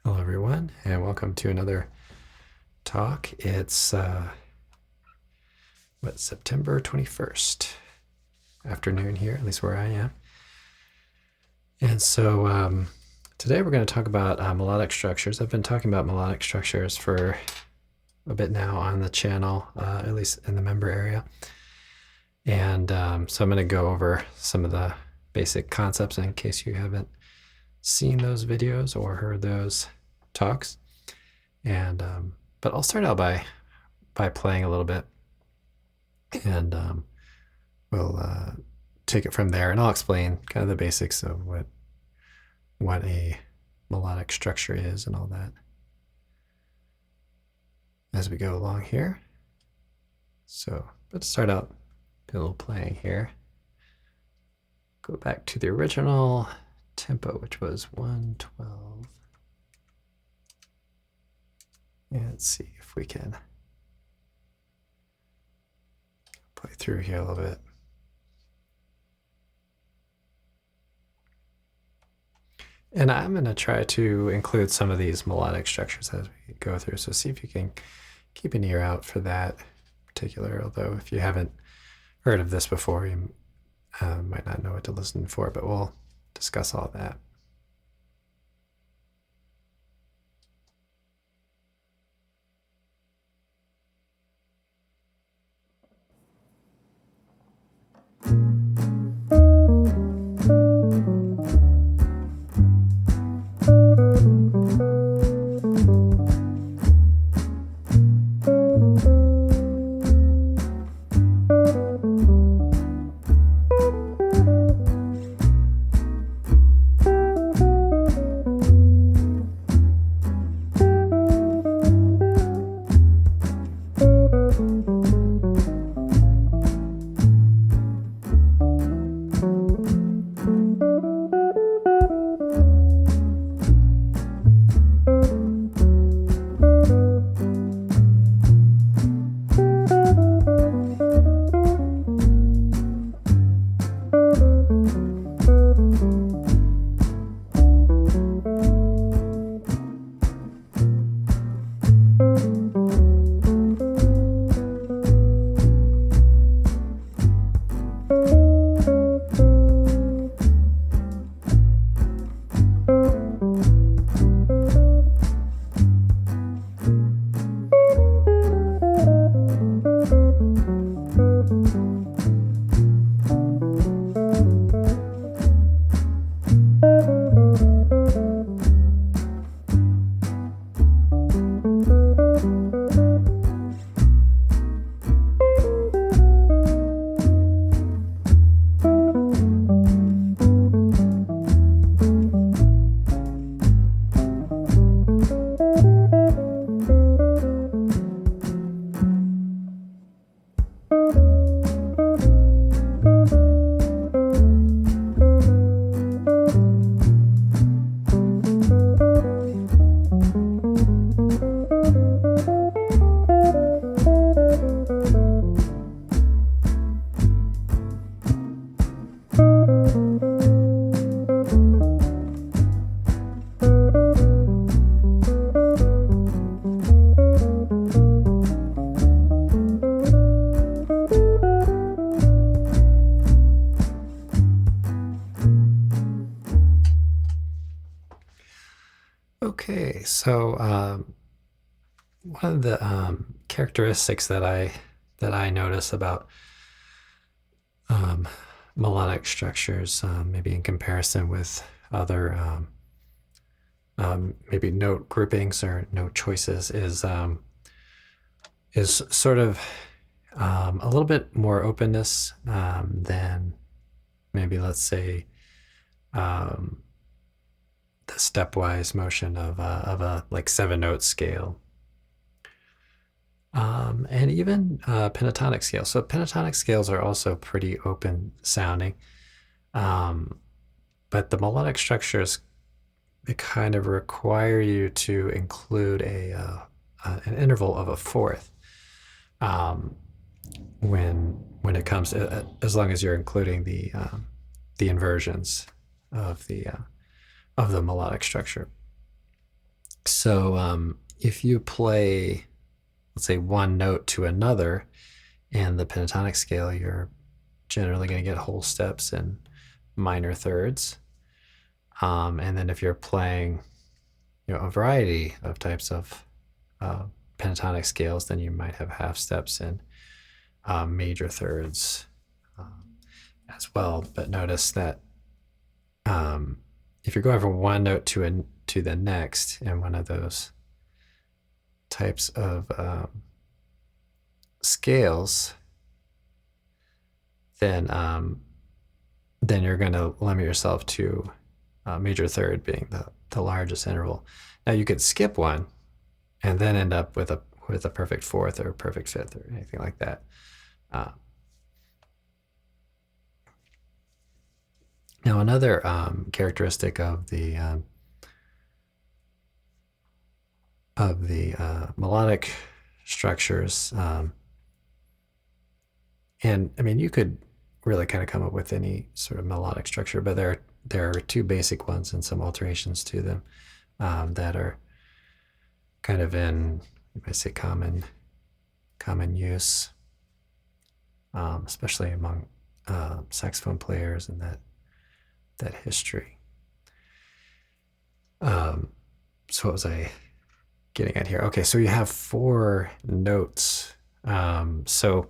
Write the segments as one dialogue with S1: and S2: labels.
S1: Hello, everyone, and welcome to another talk. It's September 21st afternoon here, at least where I am. And so today we're going to talk about melodic structures. I've been talking about melodic structures for a bit now on the channel, at least in the member area. And so I'm going to go over some of the basic concepts in case you haven't seen those videos or heard those talks. And but I'll start out by playing a little bit, and we'll take it from there, and I'll explain kind of the basics of what a melodic structure is and all that as we go along here. So let's start out a little playing here. Go back to the original tempo, which was 112. And let's see if we can play through here a little bit. And I'm going to try to include some of these melodic structures as we go through. So see if you can keep an ear out for that particular, although if you haven't heard of this before, you might not know what to listen for, but we'll discuss all that. Okay, so one of the characteristics that I notice about melodic structures, maybe in comparison with other maybe note groupings or note choices, is sort of a little bit more openness than maybe, let's say, the stepwise motion of a like 7-note scale, and even pentatonic scales. So pentatonic scales are also pretty open sounding, but the melodic structures, they kind of require you to include an interval of a fourth when it comes to, as long as you're including the inversions of the melodic structure. So if you play, let's say, one note to another in the pentatonic scale, you're generally going to get whole steps and minor thirds. And then if you're playing, a variety of types of pentatonic scales, then you might have half steps and major thirds as well. But notice that if you're going from one note to the next in one of those types of scales, then you're going to limit yourself to major third being the largest interval. Now you could skip one and then end up with a perfect fourth or perfect fifth or anything like that. Now another characteristic of the melodic structures, and I mean you could really kind of come up with any sort of melodic structure, but there are two basic ones and some alterations to them that are kind of in, you might say, common use, especially among saxophone players and that history. So what was I getting at here? Okay, so you have 4 notes. So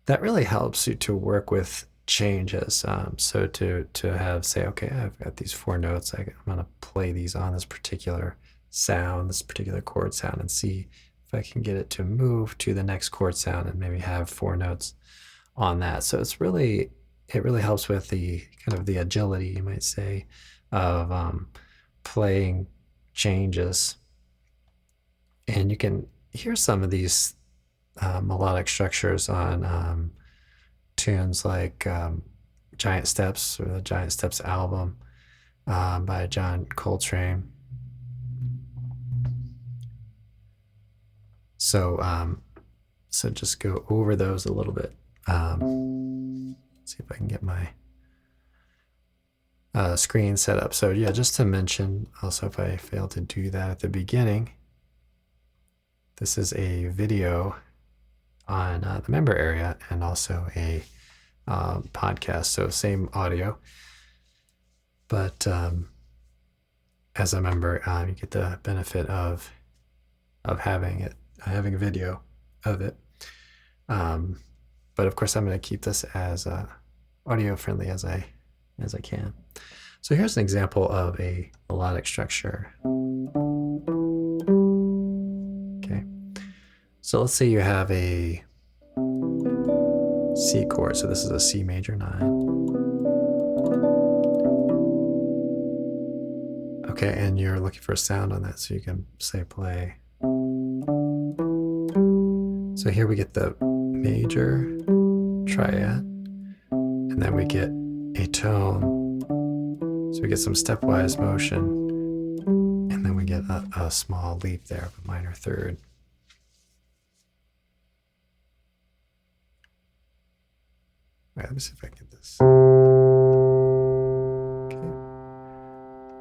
S1: that really helps you to work with changes. So to have, say, okay, I've got these 4 notes. I'm going to play these on this particular sound, this particular chord sound, and see if I can get it to move to the next chord sound and maybe have 4 notes on that. So it really helps with the kind of the agility, you might say, of playing changes. And you can hear some of these melodic structures on tunes like Giant Steps, or the Giant Steps album by John Coltrane. So just go over those a little bit. See if I can get my screen set up. So yeah, just to mention also, if I failed to do that at the beginning, this is a video on the member area and also a podcast. So same audio, but as a member, you get the benefit of having a video of it. But of course, I'm going to keep this as audio friendly as I can. So here's an example of a melodic structure. Okay. So let's say you have a C chord. So this is a C major 9. Okay, and you're looking for a sound on that, so you can say play. So here we get the major triad, and then we get a tone. So we get some stepwise motion, and then we get a small leap there of a minor third. All right, let me see if I can get this. Okay,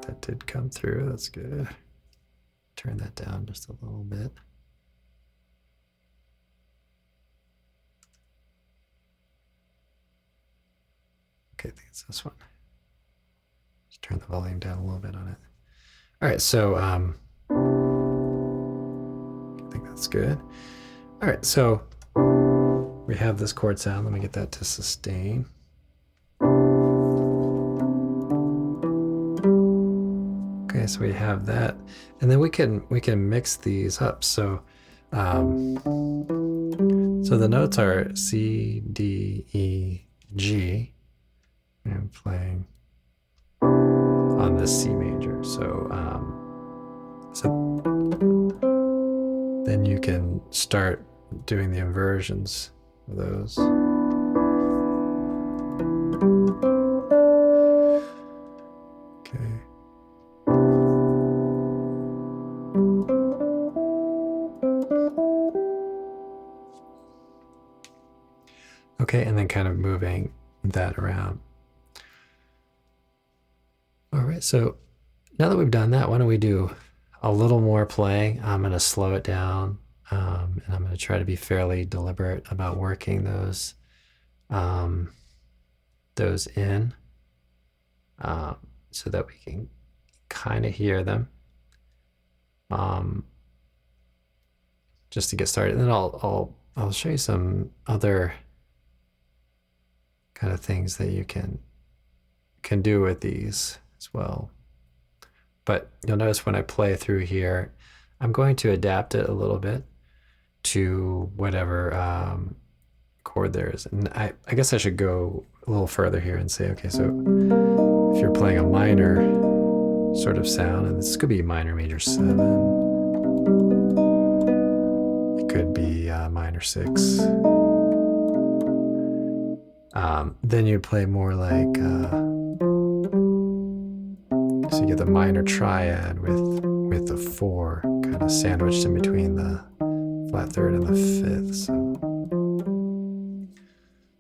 S1: that did come through. That's good. Turn that down just a little bit. Okay, I think it's this one. Just turn the volume down a little bit on it. All right, so I think that's good. All right, so we have this chord sound. Let me get that to sustain. Okay, so we have that, and then we can mix these up. So so the notes are C, D, E, G. I'm playing on this C major. So then you can start doing the inversions of those. Okay. Okay, and then kind of moving that around. All right, so now that we've done that, why don't we do a little more playing. I'm going to slow it down, and I'm going to try to be fairly deliberate about working those in, so that we can kind of hear them. Just to get started, and then I'll show you some other kind of things that you can do with these as well. But you'll notice when I play through here, I'm going to adapt it a little bit to whatever chord there is. And I guess I should go a little further here and say, okay, so if you're playing a minor sort of sound, and this could be minor major 7, it could be minor 6, then you play more like, so you get the minor triad with the 4 kind of sandwiched in between the flat 3rd and the 5th.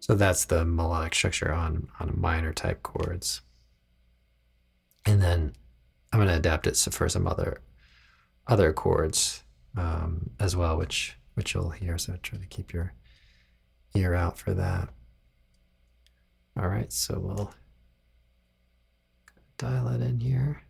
S1: So that's the melodic structure on minor type chords. And then I'm going to adapt it for some other chords as well, which you'll hear. So try to keep your ear out for that. All right, so we'll dial it in here.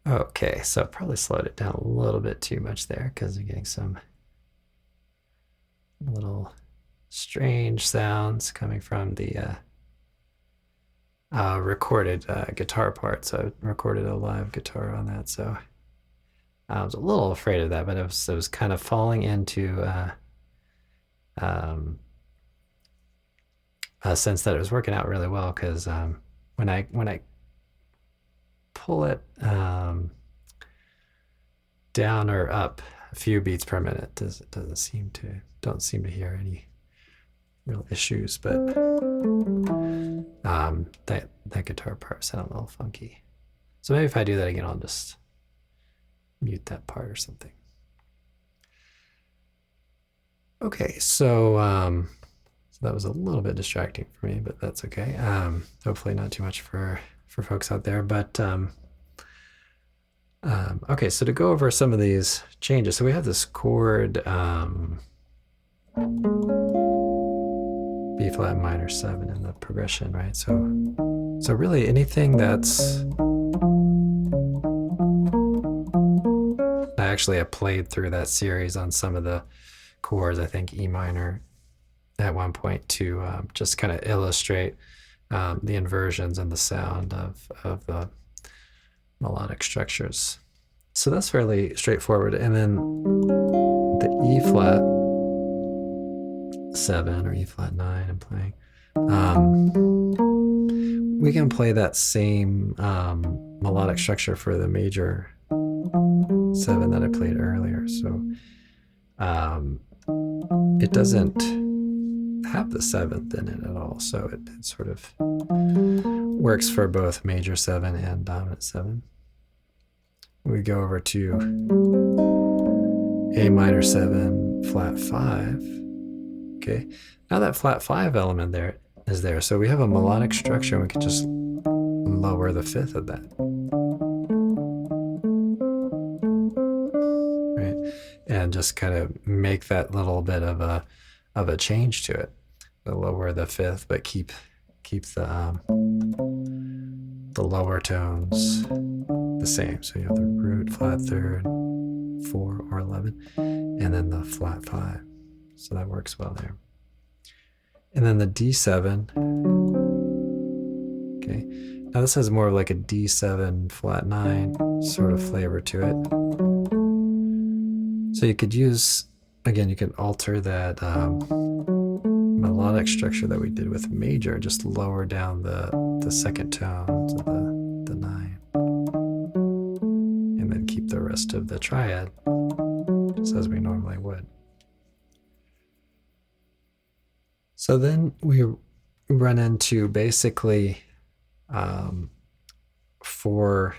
S1: Okay, so I probably slowed it down a little bit too much there because I'm getting some little strange sounds coming from the recorded guitar part. So I recorded a live guitar on that. So I was a little afraid of that, but it was kind of falling into a sense that it was working out really well because when I pull it down or up a few beats per minute, don't seem to hear any real issues, but that guitar part sounded a little funky. So maybe if I do that again, I'll just mute that part or something. Okay, so that was a little bit distracting for me, but that's okay. Hopefully not too much for folks out there, but okay, so to go over some of these changes, so we have this chord B flat minor 7 in the progression, right? So really anything that's I have played through that series on some of the chords, I think E minor at one point to just kind of illustrate the inversions and the sound of the melodic structures. So that's fairly straightforward. And then the E flat 7 or E flat 9 I'm playing, we can play that same melodic structure for the major 7 that I played earlier. So it doesn't have the seventh in it at all. So it sort of works for both major 7 and dominant 7. We go over to A minor 7, flat 5. Okay, now that flat 5 element there is there. So we have a melodic structure, and we can just lower the fifth of that. Right, and just kind of make that little bit of a change to it. So lower the fifth, but keep the lower tones the same. So you have the root, flat third, 4 or 11, and then the flat 5. So that works well there. And then the D7. Okay, now this has more like a D7 flat 9 sort of flavor to it. So you could use, again, you could alter that melodic structure that we did with major, just lower down the second tone to the 9, and then keep the rest of the triad just as we normally would. So then we run into basically four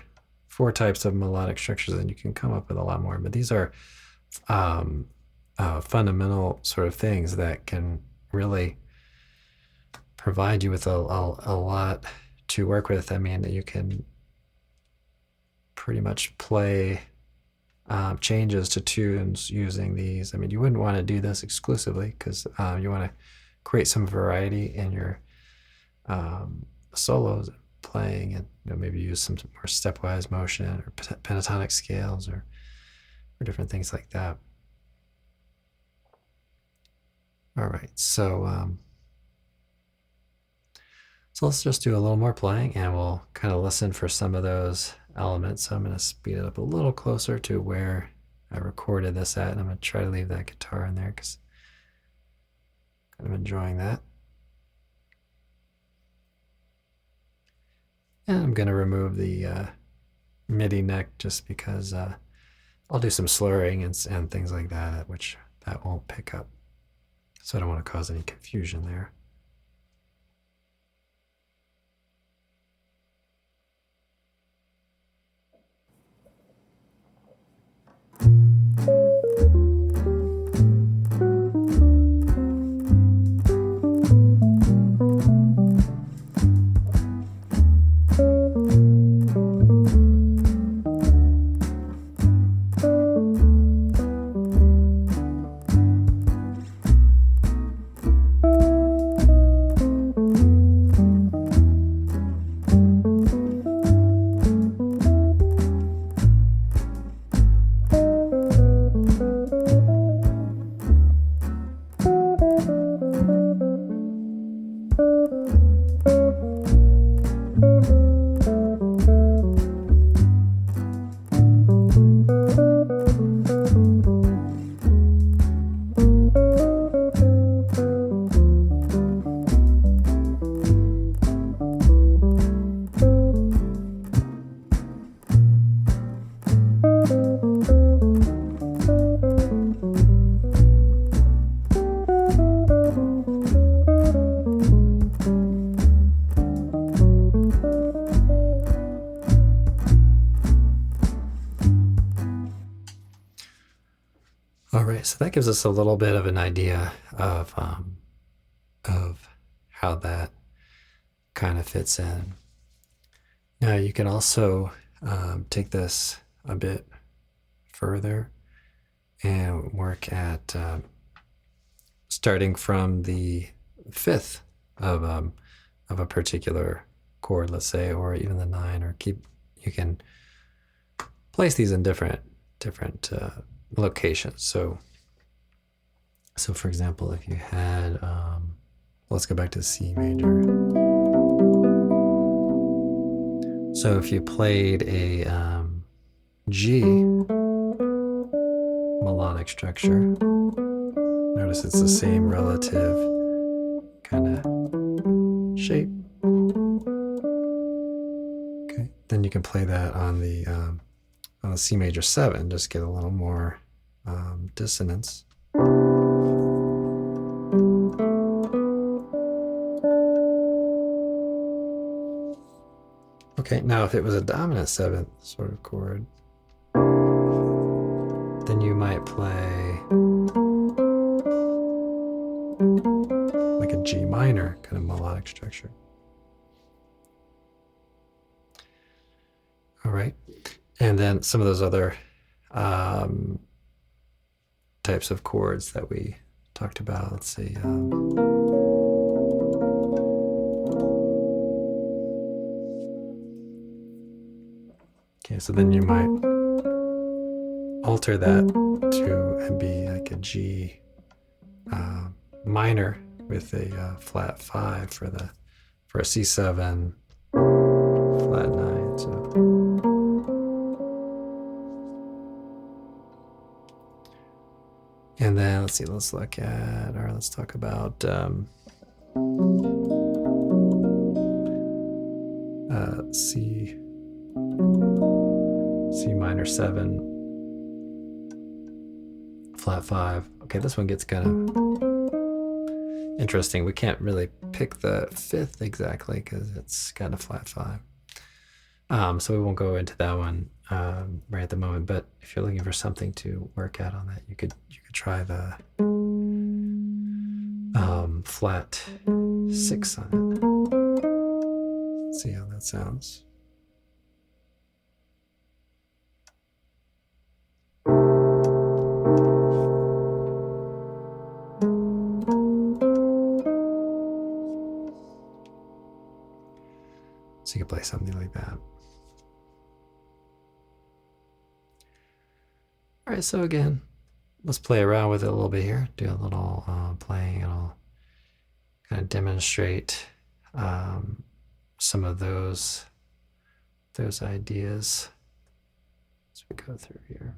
S1: types of melodic structures, and you can come up with a lot more, but these are fundamental sort of things that can really provide you with a lot to work with. I mean, you can pretty much play changes to tunes using these. I mean, you wouldn't want to do this exclusively, because you want to create some variety in your solos playing, and maybe use some more stepwise motion or pentatonic scales or different things like that. All right, so let's just do a little more playing, and we'll kind of listen for some of those elements. So I'm going to speed it up a little closer to where I recorded this at, and I'm going to try to leave that guitar in there because I'm kind of enjoying that. And I'm going to remove the MIDI neck just because I'll do some slurring and things like that, which that won't pick up. So I don't want to cause any confusion there. So that gives us a little bit of an idea of how that kind of fits in. Now you can also take this a bit further and work at starting from the fifth of a particular chord, let's say, or even the 9, or you can place these in different locations. So for example, if you had, let's go back to C major. So if you played a G melodic structure, notice it's the same relative kind of shape. Okay, then you can play that on the C major 7, just get a little more dissonance. Okay, now if it was a dominant seventh sort of chord, then you might play like a G minor kind of melodic structure. All right, and then some of those other types of chords that we talked about. Let's see. Okay, so then you might alter that to be like a G minor with a flat 5 for a C7 flat 9. So and then let's see, let's talk about C minor 7 flat 5. Okay, this one gets kind of interesting. We can't really pick the fifth exactly because it's got a flat 5. So we won't go into that one right at the moment. But if you're looking for something to work out on that, you could try the flat 6 on it. Let's see how that sounds. So you could play something like that. All right, so again, let's play around with it a little bit here. Do a little playing, and I'll kind of demonstrate some of those ideas as we go through here.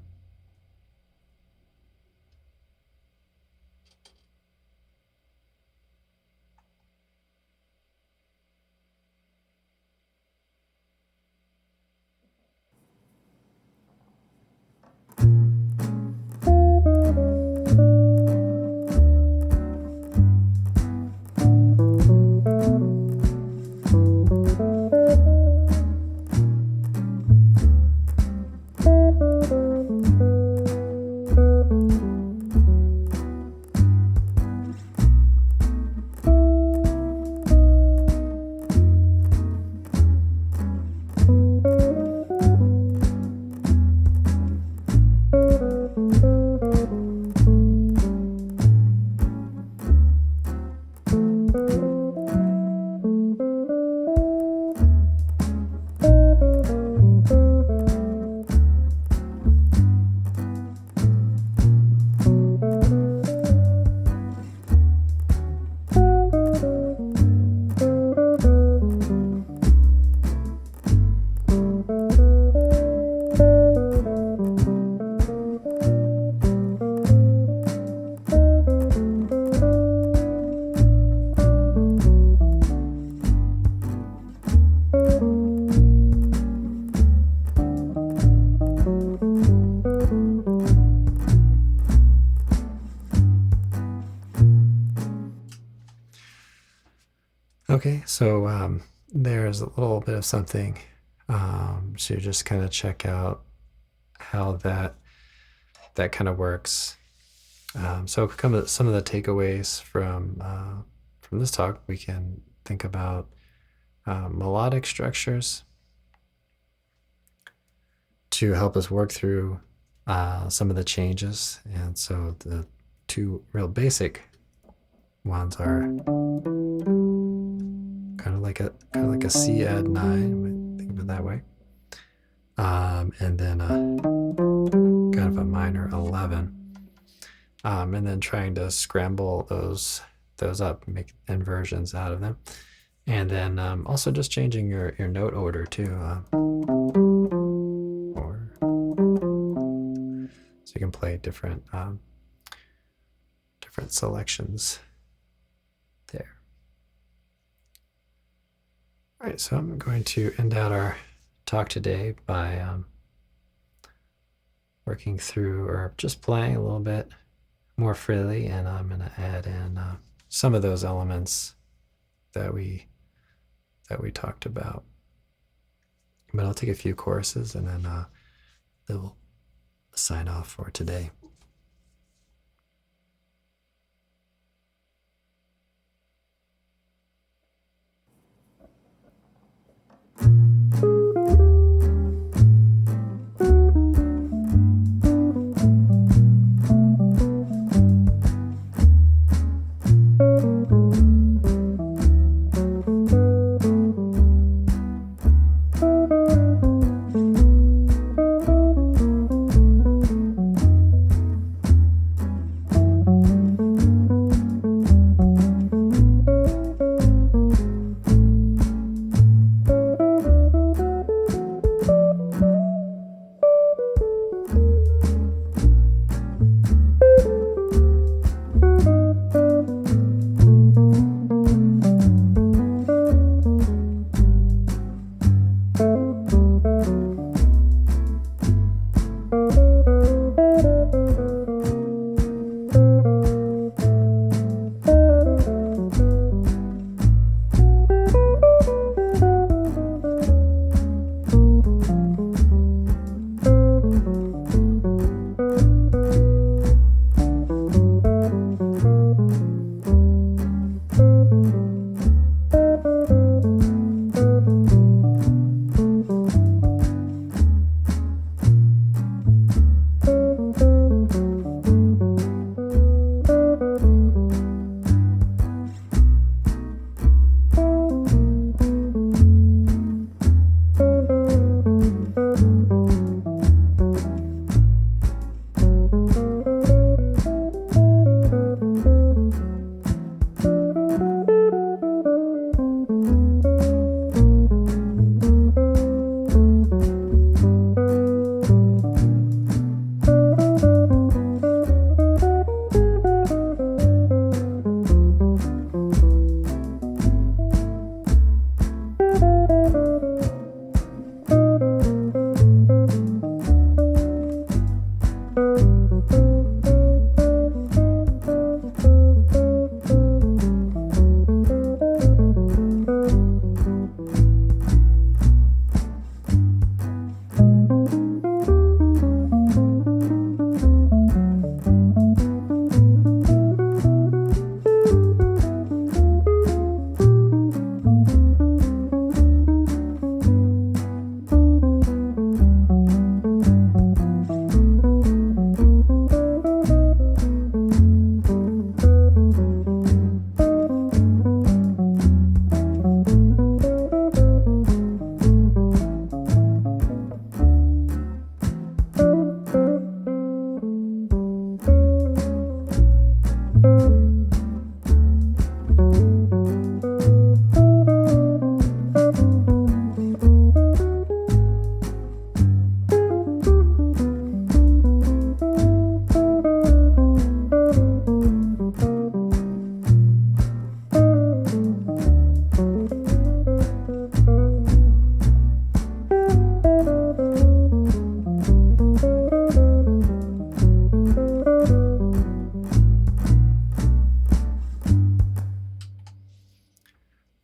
S1: Okay, so there's a little bit of something to just kind of check out how that kind of works. So some of the takeaways from this talk, we can think about melodic structures to help us work through some of the changes. And so the two real basic ones are kind of like a C add 9, think of it that way, and then kind of a minor 11, and then trying to scramble those up, make inversions out of them, and then also just changing your note order too, or so you can play different selections there. All right, so I'm going to end out our talk today by working through or just playing a little bit more freely, and I'm going to add in some of those elements that we talked about. but I'll take a few choruses and then they'll sign off for today.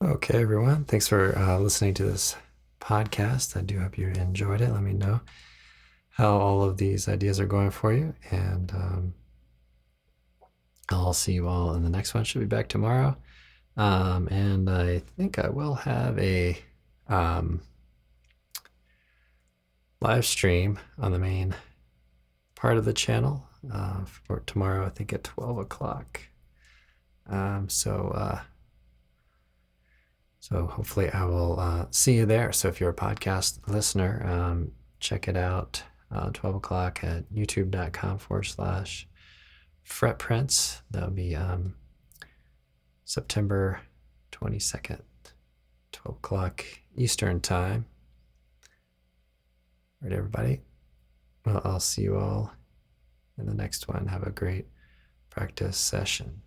S1: Okay, everyone. Thanks for listening to this podcast. I do hope you enjoyed it. Let me know how all of these ideas are going for you. And I'll see you all in the next one. Should be back tomorrow. And I think I will have a live stream on the main part of the channel for tomorrow, I think at 12 o'clock. So hopefully I will see you there. So if you're a podcast listener, check it out 12 o'clock at youtube.com/fretprints. That'll be September 22nd, 12 o'clock Eastern time. All right, everybody. Well, I'll see you all in the next one. Have a great practice session.